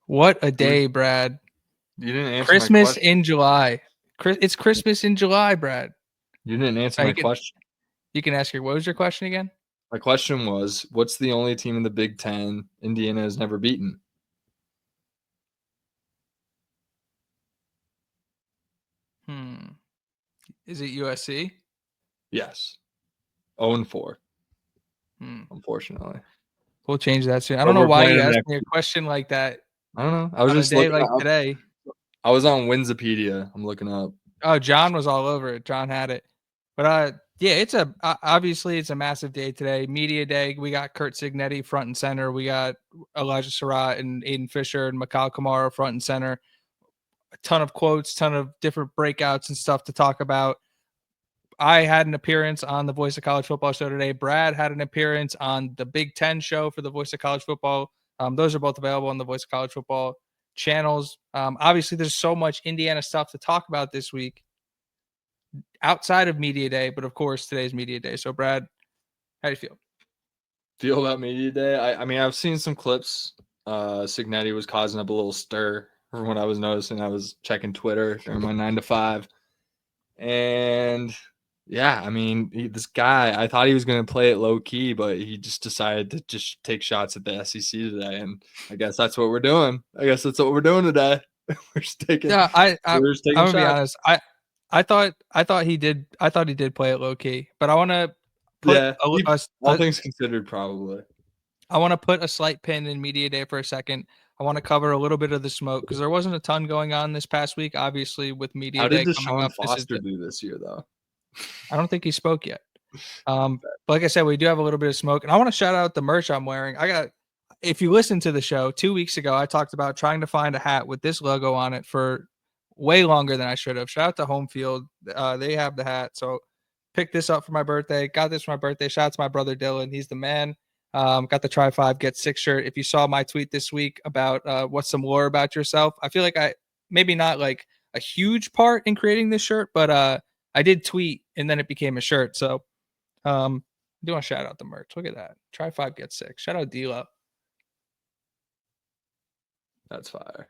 What a day, Brad. You didn't answer my Christmas question. in July. It's Christmas in July, Brad. You didn't answer my question. You can ask what was your question again? My question was, what's the only team in the Big Ten Indiana has never beaten? Is it USC? Yes. 0-4. Unfortunately. We'll change that soon. I don't know why you asked me a question like that. I don't know. I was on just a day looking like up. today. I was on Winsipedia. I'm looking up. Oh, John was all over it. John had it. But yeah, it's obviously it's a massive day today. Media day. We got Kurt Signetti front and center. We got Elijah Surratt and Aiden Fisher and Mikal Kamara front and center. A ton of quotes, ton of different breakouts and stuff to talk about. I had an appearance on the Voice of College Football show today. Brad had an appearance on the Big Ten show for the Voice of College Football. Those are both available on the Voice of College Football channels. Obviously, there's so much Indiana stuff to talk about this week outside of Media Day, but of course, today's Media Day. So, Brad, how do you feel? Feel about Media Day? I mean, I've seen some clips. Signetti was causing up a little stir from what I was noticing. I was checking Twitter during my 9 to 5. And yeah, I mean, this guy, I thought he was going to play it low key, but he just decided to just take shots at the SEC today. And I guess that's what we're doing. I guess that's what we're doing today. We're just taking, Yeah, I'm gonna be shots. honest. I thought he did play it low key, but I want to put all things considered, probably. I want to put a slight pin in Media Day for a second. I want to cover a little bit of the smoke because there wasn't a ton going on this past week, obviously, with Media Day coming up. How did Deshaun Foster do this year, though? I don't think he spoke yet. But like I said, we do have a little bit of smoke, and I want to shout out the merch I'm wearing. If you listen to the show 2 weeks ago, I talked about trying to find a hat with this logo on it for way longer than I should have. Shout out to Home Field. They have the hat. So picked this up for my birthday. Got this for my birthday. Shout out to my brother Dylan. He's the man. Got the Try 5 Get 6 shirt. If you saw my tweet this week about what's some lore about yourself, I feel like I maybe not like a huge part in creating this shirt, but I did tweet and then it became a shirt. So I do want to shout out the merch. Look at that. Try 5 Get 6. Shout out D-Lo. That's fire.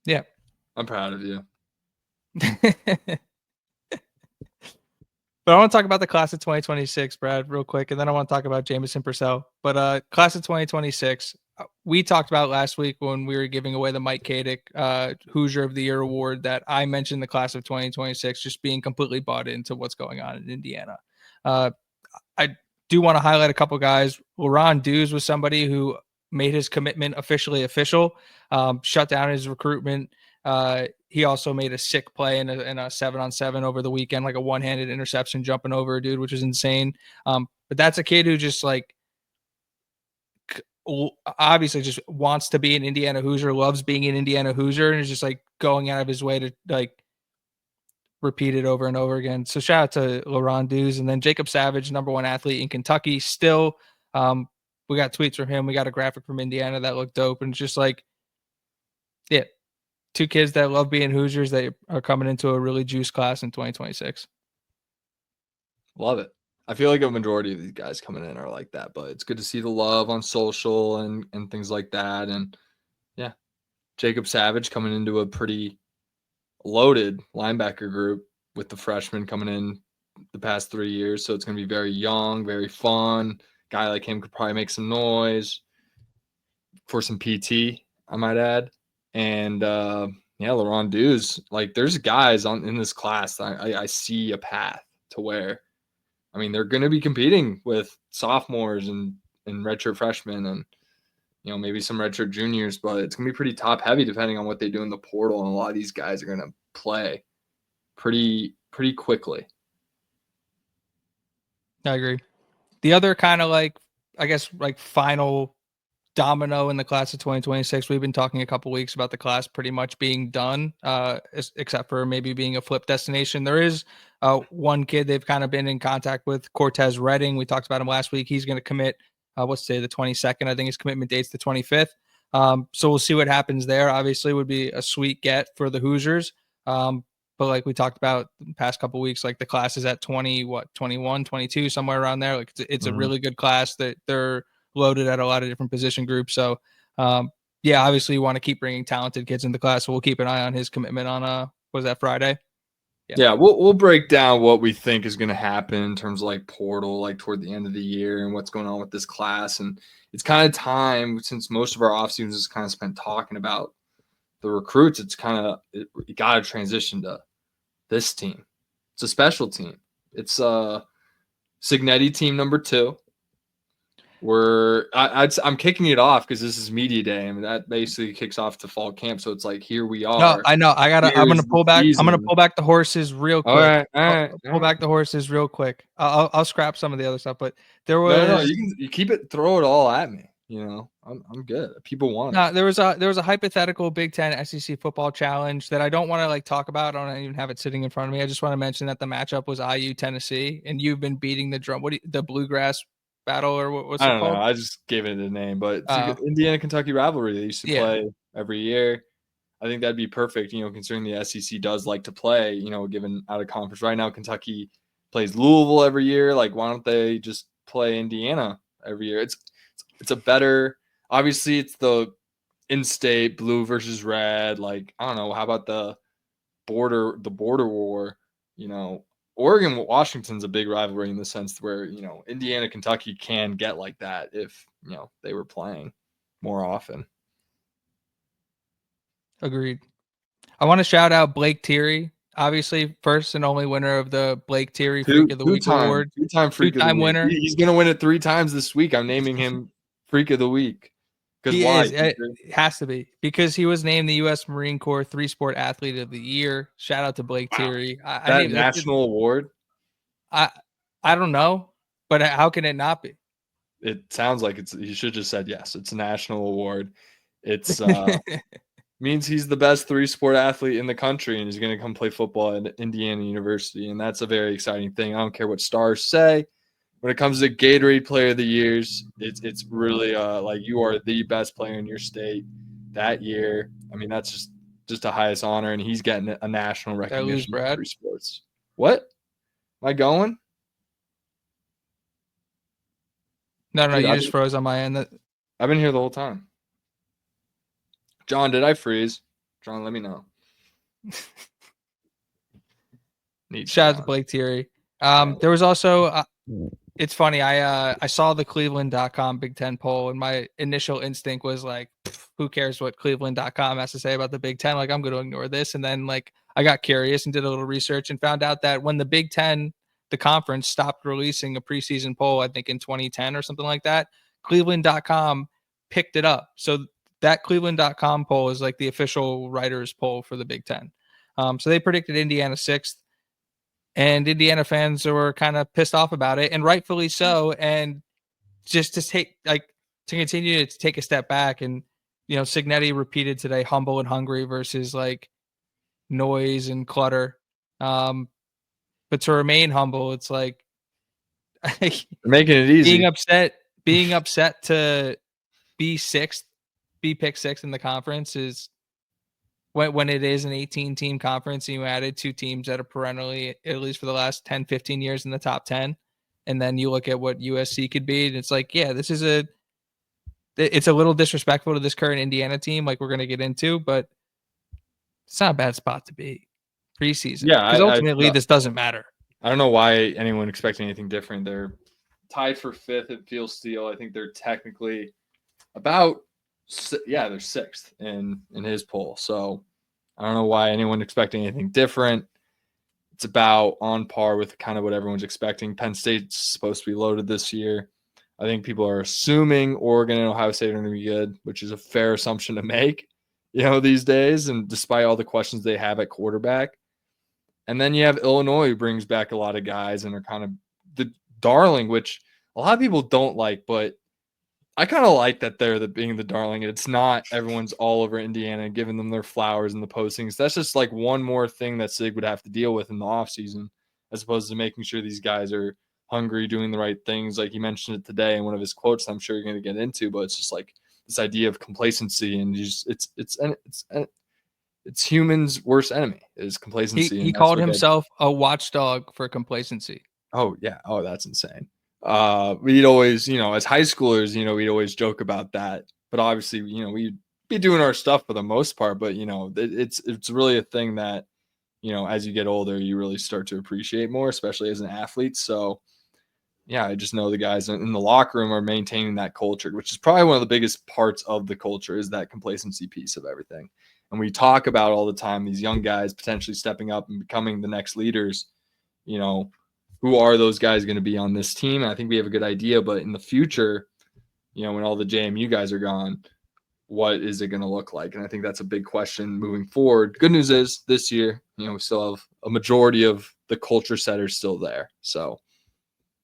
Yeah. I'm proud of you. But I want to talk about the class of 2026, Brad, real quick, and then I want to talk about Jamison Purcell. But class of 2026, we talked about last week when we were giving away the Mike Kadick Hoosier of the Year award that I mentioned the class of 2026 just being completely bought into what's going on in Indiana. I do want to highlight a couple guys. LaRon Dews was somebody who made his commitment officially official, shut down his recruitment. He also made a sick play in a 7-on-7 over the weekend, like a one-handed interception jumping over a dude, which is insane. But that's a kid who just like obviously just wants to be an Indiana Hoosier, loves being an Indiana Hoosier, and is just like going out of his way to like repeat it over and over again. So shout out to LaRon Dews. And then Jacob Savage, number 1 athlete in Kentucky. Still, we got tweets from him. We got a graphic from Indiana that looked dope. And it's just like, yeah, 2 kids that love being Hoosiers that are coming into a really juice class in 2026. Love it. I feel like a majority of these guys coming in are like that, but it's good to see the love on social and things like that. And yeah, Jacob Savage coming into a pretty loaded linebacker group with the freshmen coming in the past 3 years. So it's going to be very young, very fun. Guy like him could probably make some noise for some PT, I might add. And yeah, LaRon Dews, like there's guys in this class. I see a path to where, I mean, they're going to be competing with sophomores and redshirt freshmen and, you know, maybe some redshirt juniors, but it's going to be pretty top heavy depending on what they do in the portal. And a lot of these guys are going to play pretty quickly. I agree. The other kind of like, I guess, like final domino in the class of 2026, we've been talking a couple weeks about the class pretty much being done, except for maybe being a flip destination. There is one kid they've kind of been in contact with, Cortez Redding. We talked about him last week. He's going to commit, let's say the 22nd. I think his commitment date's the 25th. So we'll see what happens there. Obviously, would be a sweet get for the Hoosiers. But like we talked about the past couple weeks, like the class is at 21, 22, somewhere around there. Like it's a really good class that they're loaded at a lot of different position groups. So yeah, obviously you want to keep bringing talented kids into class, so we'll keep an eye on his commitment on was that Friday? Yeah, we'll break down what we think is going to happen in terms of like portal, like toward the end of the year, and what's going on with this class. And it's kind of time, since most of our off seasons is kind of spent talking about the recruits. It's kind of you got to transition to this team. It's a special team. It's Signetti team number 2. I'm kicking it off because this is media day, and that basically kicks off to fall camp. So it's like, here we are. No, I know. I'm gonna pull back. I'm gonna Season. pull back the horses real quick. All right. I'll pull back the horses real quick. I'll scrap some of the other stuff, but there was no. You keep it. Throw it all at me. You know, I'm good. People want it. No, there was a hypothetical Big Ten SEC football challenge that I don't want to like talk about. I don't even have it sitting in front of me. I just want to mention that the matchup was IU Tennessee, and you've been beating the drum. The bluegrass battle, or what's it I don't called? know. I just gave it a name, but it's Indiana Kentucky rivalry. They used to play every year. I think that'd be perfect. You know, considering the SEC does like to play. You know, given out of conference right now, Kentucky plays Louisville every year. Like, why don't they just play Indiana every year? It's a better. Obviously, it's the in-state blue versus red. Like, I don't know. How about the border war? You know, Oregon Washington's a big rivalry in the sense where, you know, Indiana Kentucky can get like that if, you know, they were playing more often. Agreed. I want to shout out Blake Thiry, obviously first and only winner of the Blake Thiry Freak of the Week award. Two-time Freak of the Week. Winner. He's going to win it 3 times this week. I'm naming him Freak of the Week. Because why? It has to be because he was named the U.S. Marine Corps 3-Sport Athlete of the Year. Shout out to Blake Thiry. That national award? I don't know, but how can it not be? It sounds like you should just said yes. It's a national award. It's means he's the best 3-sport athlete in the country, and he's going to come play football at Indiana University, and that's a very exciting thing. I don't care what stars say. When it comes to Gatorade Player of the Years, it's really like you are the best player in your state that year. I mean, that's just the highest honor, and he's getting a national recognition. Did I lose Brad? 3 sports. What? Am I going? No, dude, you just froze on my end. I've been here the whole time. John, did I freeze? John, let me know. Shout out to Blake Thiry. There was also it's funny. I saw the Cleveland.com Big Ten poll, and my initial instinct was like, who cares what Cleveland.com has to say about the Big Ten? Like, I'm going to ignore this. And then like I got curious and did a little research and found out that when the Big Ten, the conference, stopped releasing a preseason poll, I think in 2010 or something like that, Cleveland.com picked it up. So that Cleveland.com poll is like the official writers poll for the Big Ten. So they predicted Indiana 6th. And Indiana fans were kind of pissed off about it, and rightfully so. And just to continue to take a step back, and you know, Signetti repeated today, humble and hungry versus like noise and clutter. But to remain humble, it's like making it easy. Being upset to be picked 6th in the conference is. When it is an 18-team conference and you added 2 teams that are perennially, at least for the last 10, 15 years, in the top 10, and then you look at what USC could be, and it's like, yeah, it's a little disrespectful to this current Indiana team, like we're going to get into, but it's not a bad spot to be preseason. Yeah, because ultimately this doesn't matter. I don't know why anyone expects anything different. They're tied for 5th at Field Steel. I think they're technically about. Yeah, they're 6th in his poll. So I don't know why anyone expecting anything different. It's about on par with kind of what everyone's expecting. Penn State's supposed to be loaded this year. I think people are assuming Oregon and Ohio State are going to be good, which is a fair assumption to make, you know, these days. And despite all the questions they have at quarterback. And then you have Illinois, who brings back a lot of guys and are kind of the darling, which a lot of people don't like, but I kind of like that they're being the darling. It's not everyone's all over Indiana giving them their flowers in the postings. That's just like one more thing that Sig would have to deal with in the offseason, as opposed to making sure these guys are hungry, doing the right things. Like he mentioned it today in one of his quotes, I'm sure you're going to get into, but it's just like this idea of complacency, and it's humans' worst enemy is complacency. He called himself a watchdog for complacency. Oh yeah. Oh, that's insane. We'd always, you know, as high schoolers, you know, we'd always joke about that. But obviously, you know, we be doing our stuff for the most part, but you know, it's really a thing that, you know, as you get older, you really start to appreciate more, especially as an athlete. So yeah, I just know the guys in the locker room are maintaining that culture, which is probably one of the biggest parts of the culture, is that complacency piece of everything. And we talk about all the time these young guys potentially stepping up and becoming the next leaders. You know, who are those guys going to be on this team? And I think we have a good idea, but in the future, you know, when all the JMU guys are gone, what is it going to look like? And I think that's a big question moving forward. Good news is this year, you know, we still have a majority of the culture setters still there. So